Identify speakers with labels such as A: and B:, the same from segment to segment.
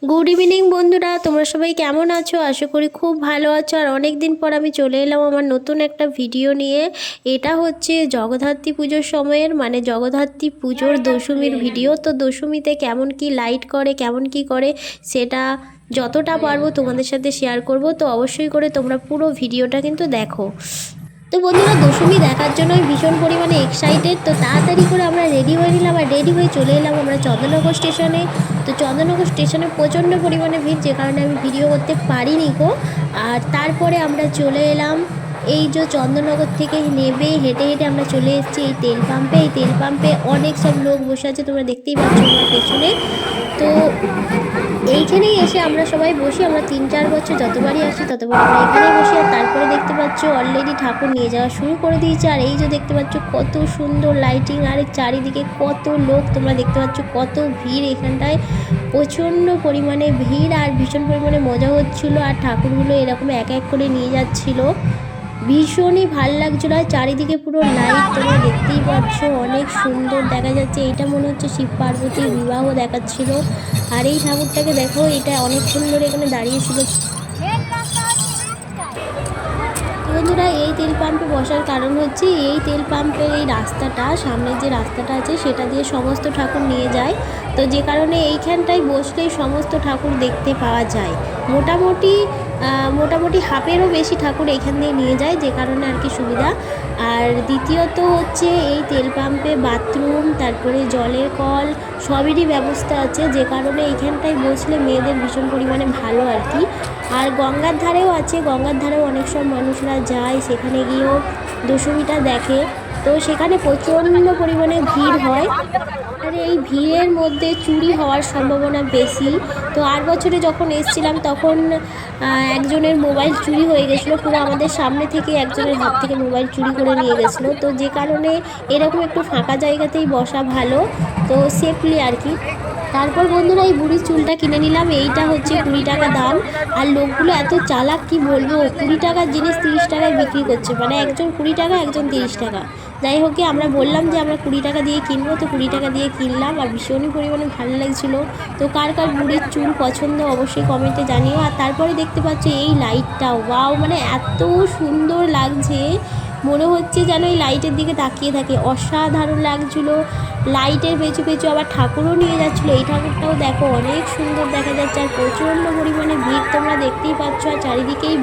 A: Good evening বন্ধুরা, তোমরা সবাই কেমন আছো? আশা করি খুব ভালো আছো। আর অনেক দিন পর আমি চলে এলাম আমার নতুন একটা ভিডিও নিয়ে। এটা হচ্ছে জগদ্ধাত্রী পুজোর সময়ের জগদ্ধাত্রী পুজোর দশমীর ভিডিও। তো দশমীতে কেমন কি লাইট করে, কেমন কি করে, সেটা যতটা পারবো তোমাদের সাথে শেয়ার করব। তো অবশ্যই করে তোমরা পুরো ভিডিওটা কিন্তু দেখো। তো বন্ধুরা, দশমী দেখার জন্য আমি ভীষণ পরিমাণে এক্সাইটেড। তো তাড়াতাড়ি করে আমরা রেডি হয়ে নিলাম আর রেডি হয়ে চলে এলাম আমরা চন্দননগর স্টেশনে। তো চন্দননগর স্টেশনে প্রচণ্ড পরিমাণে ভিড়, যে কারণে আমি ভিডিও করতে পারিনি গো। আর তারপরে আমরা চলে এলাম এই যে চন্দননগর থেকে নেবে হেঁটে হেঁটে আমরা চলে এসেছি এই তেল পাম্পে। এই তেল পাম্পে অনেক সব লোক বসে আছে, তোমরা দেখতেই পাচ্ছ আমার পেছনে। তো এইখানেই এসে আমরা সবাই বসি। আমরা 3-4 বছর যতবারই আসি ততবার আমরা এখানেই বসি। আর তারপরে দেখতে পাচ্ছ অলরেডি ঠাকুর নিয়ে যাওয়া শুরু করে দিয়েছে। আর এই যে দেখতে পাচ্ছ কত সুন্দর লাইটিং, আর চারিদিকে কত লোক, তোমরা দেখতে পাচ্ছ কত ভিড় এখানটায়। প্রচণ্ড পরিমাণে ভিড় আর ভীষণ পরিমাণে মজা হচ্ছিল। আর ঠাকুরগুলো এরকম এক এক করে নিয়ে যাচ্ছিল, ভীষণই ভাল লাগছিল। আর চারিদিকে পুরো লাইট, তোমরা দেখতেই পাচ্ছ অনেক সুন্দর দেখা যাচ্ছে। এটা মনে হচ্ছে শিব পার্বতীর বিবাহ দেখাচ্ছিল। আর এই ঠাকুরটাকে দেখো, এটা অনেকক্ষণ ধরে এখানে দাঁড়িয়েছিল। বন্ধুরা, এই তেল পাম্পে বসার কারণ হচ্ছে এই তেল পাম্পের এই রাস্তাটা, সামনে যে রাস্তাটা আছে সেটা দিয়ে সমস্ত ঠাকুর নিয়ে যায়। তো যে কারণে এইখানটায় বসলেই সমস্ত ঠাকুর দেখতে পাওয়া যায়। মোটামুটি হাফেরও বেশি ঠাকুর এইখান দিয়ে নিয়ে যায়, যে কারণে আর কি সুবিধা। আর দ্বিতীয়ত হচ্ছে এই তেল পাম্পে বাথরুম, তারপরে জলের কল সবেরই ব্যবস্থা আছে, যে কারণে এইখানটায় বসলে মেয়েদের ভীষণ পরিমাণে ভালো আর কি। আর গঙ্গার ধারেও আছে, গঙ্গার ধারেও অনেক সব মানুষরা যায়, সেখানে গিয়েও দশমীটা দেখে। তো সেখানে প্রচণ্ড পরিমাণে ভিড় হয়। আর এই ভিড়ের মধ্যে চুরি হওয়ার সম্ভাবনা বেশি। তো 8 বছরে যখন এসেছিলাম তখন একজনের মোবাইল চুরি হয়ে গেছিলো, পুরো আমাদের সামনে থেকে একজনের হাত থেকে মোবাইল চুরি করে নিয়ে গেছিলো। তো যে কারণে এরকম একটু ফাঁকা জায়গাতেই বসা ভালো, তো সেফলি আর কি। তারপর বন্ধুরা, এই বুড়ির চুলটা কিনে নিলাম। এইটা হচ্ছে 20 টাকা দাম। আর লোকগুলো এত চালাক কি বলবো, 20 টাকার জিনিস 30 টাকায় বিক্রি করছে, একজন 20 টাকা, একজন 30 টাকা। যাই হোক, আমরা বললাম যে আমরা 20 টাকা দিয়ে কিনবো, তো 20 টাকা দিয়ে কিনলাম। আর ভীষণই পরিমাণে ভালো লাগছিল। তো কার কার বুড়ির চুল পছন্দ অবশ্যই কমেন্টে জানিও। আর তারপরে দেখতে পাচ্ছ এই লাইটটা, ওয়াও, এত সুন্দর লাগছে, মনে হচ্ছে যেন এই লাইটের দিকে তাকিয়ে থাকে, অসাধারণ লাগছিলো। লাইটের পেছু পেছু আবার ঠাকুরও নিয়ে যাচ্ছিলো। এই ঠাকুরটাও দেখো অনেক সুন্দর দেখা যাচ্ছে। আর প্রচণ্ড পরিমাণে ভিড়, তোমরা দেখতেই পাচ্ছ। আর চারিদিকে এই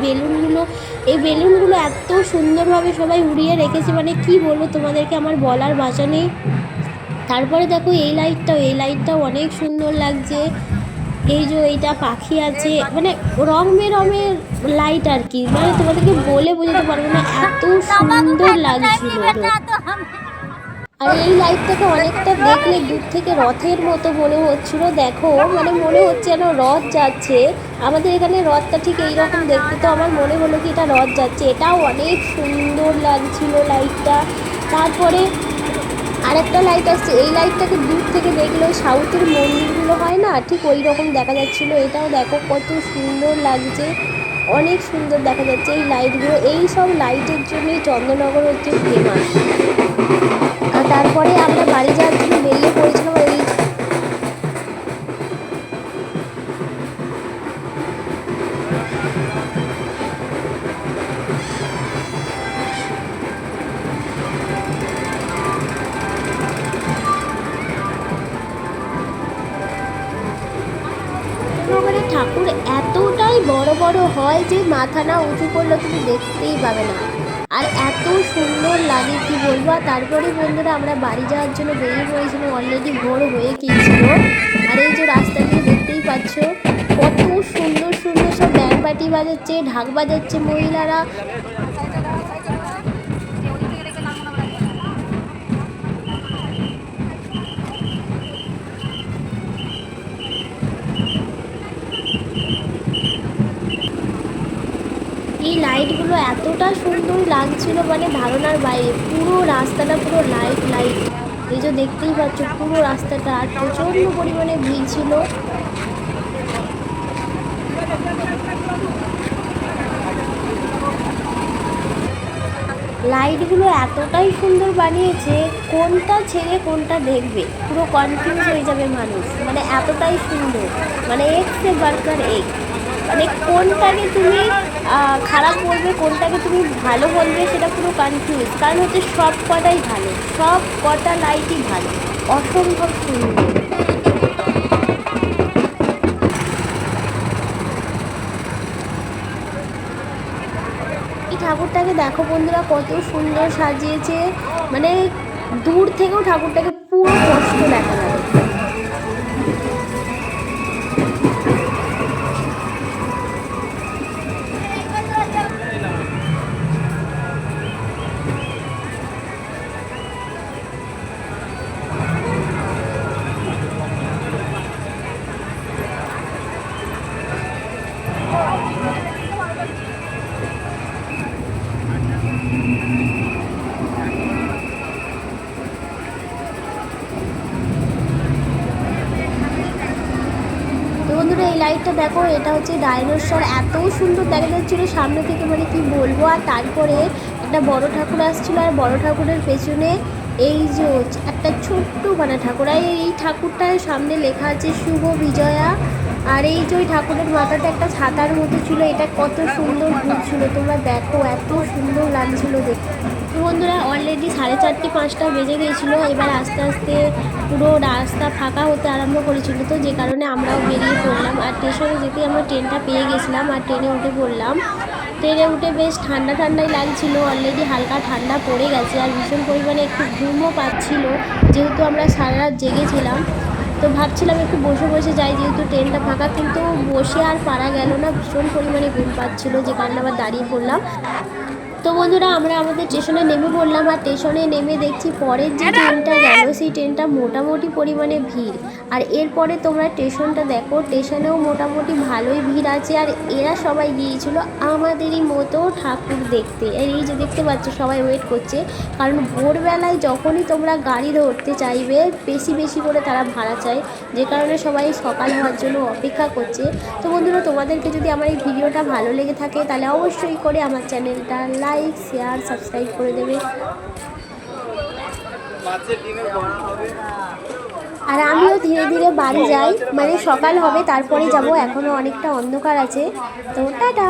A: বেলুনগুলো এত সুন্দরভাবে সবাই উড়িয়ে রেখেছে, কি বলবো তোমাদেরকে, আমার বলার ভাষা নেই। তারপরে দেখো এই লাইটটাও অনেক সুন্দর লাগছে। এই যে এইটা পাখি আছে, রং বেরঙের লাইট আর কি, তোমাদেরকে বলে বোঝাতে পারবো না, এত সুন্দর লাগছিল। আর এই লাইটটাকে অনেকটা দেখলে দূর থেকে রথের মতো মনে হচ্ছিল। দেখো মনে হচ্ছে যেন রথ যাচ্ছে। আমাদের এখানে রথটা ঠিক এইরকম দেখতে, তো আমার মনে হলো কি এটা রথ যাচ্ছে। এটাও অনেক সুন্দর লাগছিল লাইটটা। তারপরে আরেকটা লাইট আসছে, এই লাইটটাকে দূর থেকে দেখলে সাউথের মন্দিরগুলো হয় না, ঠিক ওই রকম দেখা যাচ্ছিলো। এটাও দেখো কত সুন্দর লাগছে, অনেক সুন্দর দেখা যাচ্ছে এই লাইটগুলো। এই সব লাইটের জন্যই চন্দননগর হচ্ছে ফেমাস। আর তারপরে আমরা বাড়ি যাওয়ার জন্য বেরিয়ে পড়েছিলাম। এই ঠাকুর এতটাই বড় বড় হয় যে মাথা না উঁচু করলে তুমি দেখতেই পাবে না, আর এত সুন্দর লাগে কি বলবো। তারপরে বন্ধুরা, আমরা বাড়ি যাওয়ার জন্য বেরিয়ে পড়েছিলাম, অলরেডি ভোর হয়ে গিয়েছিল। আর এই যে রাস্তা দিয়ে দেখতেই পাচ্ছ কত সুন্দর সুন্দর সব ব্যান্ড পার্টি বাজাচ্ছে, ঢাক বাজাচ্ছে মহিলারা। এই লাইটগুলো এতটা সুন্দর লাগছিল, ধারণার বাইরে। পুরো রাস্তাটা পুরো লাইট লাইট, এই যে দেখতেই পাচ্ছ পুরো রাস্তাটা। আর প্রচণ্ড পরিমাণে ভিড় ছিল। লাইটগুলো এতটাই সুন্দর বানিয়েছে, কোনটা ছেড়ে কোনটা দেখবে পুরো কনফিউজ হয়ে যাবে মানুষ, মানে এতটাই সুন্দর, মানে এক সে বার্কার এক, মানে কোনটাকে তুমি খারাপ বলবে কোনটাকে তুমি ভালো বলবে সেটা পুরো কনফিউজ, কারণ হচ্ছে সব কটাই ভালো, সব কটা লাইটই ভালো, অসম্ভব সুন্দর। এই ঠাকুরটাকে দেখো বন্ধুরা কত সুন্দর সাজিয়েছে, মানে দূর থেকেও ঠাকুরটাকে পুরো স্পষ্ট দেখা যাবে। তো বন্ধুরা এই লাইটটা দেখো, এটা হচ্ছে ডাইনোসর, এত সুন্দর দেখা যাচ্ছিলো সামনে থেকে, মানে কি বলবো। আর তারপরে একটা বড় ঠাকুর আসছিল, আর বড় ঠাকুরের পেছনে এই যে একটা ছোট্ট মানে ঠাকুর, আর এই ঠাকুরটার সামনে লেখা আছে শুভ বিজয়া। আর এই যে ওই ঠাকুরের মাথাতে একটা ছাতার মতো ছিল, এটা কত সুন্দর ছিল, তোমরা দেখো এত সুন্দর লাগছিল দেখতে। তো বন্ধুরা অলরেডি 4:30-5টা বেজে গিয়েছিলো, এবার আস্তে আস্তে পুরো রাস্তা ফাঁকা হতে আরম্ভ করেছিল, তো যে কারণে আমরাও বেরিয়ে পড়লাম। আর স্টেশনে যেতে আমরা ট্রেনটা পেয়ে গেছিলাম, আর ট্রেনে উঠে পড়লাম। ট্রেনে উঠে বেশ ঠান্ডা ঠান্ডাই লাগছিল, অলরেডি হালকা ঠান্ডা পড়ে গেছে, আর ভীষণ পরিমাণে একটু ঘুমও পাচ্ছিল, যেহেতু আমরা সারা রাত জেগেছিলাম। তো ভাবছিলাম একটু বসে বসে যাই, যেহেতু ট্রেনটা ফাঁকা, কিন্তু বসে আর পারা গেল না, ভীষণ পরিমাণে ঘুম পাচ্ছিলো, যে কারণে আবার দাঁড়িয়ে পড়লাম। তো বন্ধুরা আমরা আমাদের স্টেশনে নেমে পড়লাম, আর স্টেশনে নেমে দেখছি পরের যে ট্রেনটা গেল সেই ট্রেনটা মোটামুটি পরিমাণে ভিড়। আর এরপরে তোমরা স্টেশনটা দেখো, স্টেশনেও মোটামুটি ভালোই ভিড় আছে, আর এরা সবাই গিয়েছিল আমাদেরই মতো ঠাকুর দেখতে। আর এই যে দেখতে পাচ্ছ সবাই ওয়েট করছে, কারণ ভোরবেলায় যখনই তোমরা গাড়ি ধরতে চাইবে বেশি বেশি করে তারা ভাড়া চায়, যে কারণে সবাই সকাল হওয়ার জন্য অপেক্ষা করছে। তো বন্ধুরা তোমাদেরকে যদি আমার এই ভিডিওটা ভালো লেগে থাকে তাহলে অবশ্যই করে আমার চ্যানেলটা লাইক শেয়ার সাবস্ক্রাইব করে দেবে। আর আমিও ধীরে ধীরে বাড়ি যাই, মানে সকাল হবে তারপরে যাব, এখনও অনেকটা অন্ধকার আছে। তো টাটা।